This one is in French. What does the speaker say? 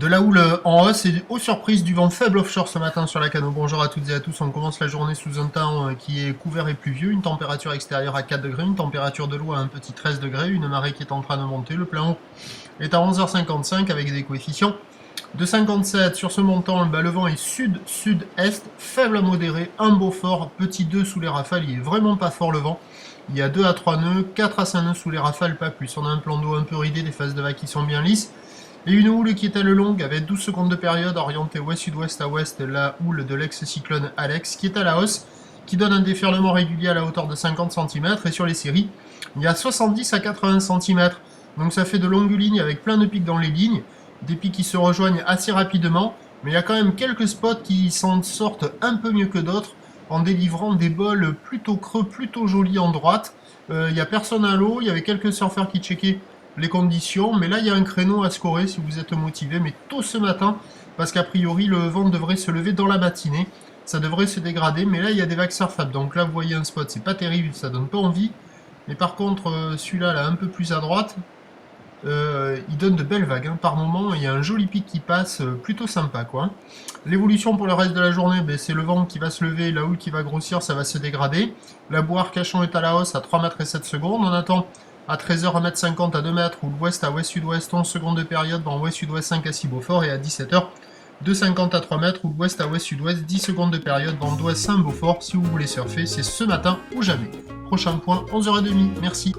De la houle en hausse et aux surprises du vent faible offshore ce matin sur la Cano. Bonjour à toutes et à tous, on commence la journée sous un temps qui est couvert et pluvieux, une température extérieure à 4 degrés, une température de l'eau à un petit 13 degrés, une marée qui est en train de monter, le plein haut est à 11h55 avec des coefficients de 57. Sur ce montant, le vent est sud-sud-est, faible à modéré, un beau fort, petit 2 sous les rafales, il est vraiment pas fort le vent. Il y a 2 à 3 nœuds, 4 à 5 nœuds sous les rafales, pas plus. On a un plan d'eau un peu ridé, des phases de vagues qui sont bien lisses. Et une houle qui est à le longue avec 12 secondes de période orientée ouest-sud-ouest à ouest, la houle de l'ex-cyclone Alex qui est à la hausse, qui donne un déferlement régulier à la hauteur de 50 cm. Et sur les séries, il y a 70 à 80 cm. Donc ça fait de longues lignes avec plein de pics dans les lignes, des pics qui se rejoignent assez rapidement. Mais il y a quand même quelques spots qui s'en sortent un peu mieux que d'autres en délivrant des bols plutôt creux, plutôt jolis en droite. Il n'y a personne à l'eau, il y avait quelques surfeurs qui checkaient les conditions, mais là il y a un créneau à scorer si vous êtes motivé, mais tôt ce matin, parce qu'a priori le vent devrait se lever dans la matinée, ça devrait se dégrader, mais là il y a des vagues surfables, donc là vous voyez un spot, c'est pas terrible, ça donne pas envie, mais par contre celui-là là un peu plus à droite, il donne de belles vagues, hein. Par moment il y a un joli pic qui passe, plutôt sympa quoi. L'évolution pour le reste de la journée, c'est le vent qui va se lever, la houle qui va grossir, ça va se dégrader, la boue Arcachon est à la hausse à 3 mètres et 7 secondes, on attend à 13h 1m50 à 2 mètres, ou l'ouest à ouest-sud-ouest 11 secondes de période, dans ouest-sud-ouest 5 à 6 Beaufort, et à 17h 2,50 à 3 mètres, ou l'ouest à ouest-sud-ouest 10 secondes de période, dans d'ouest 5 Beaufort. Si vous voulez surfer, c'est ce matin ou jamais. Prochain point, 11h30, merci.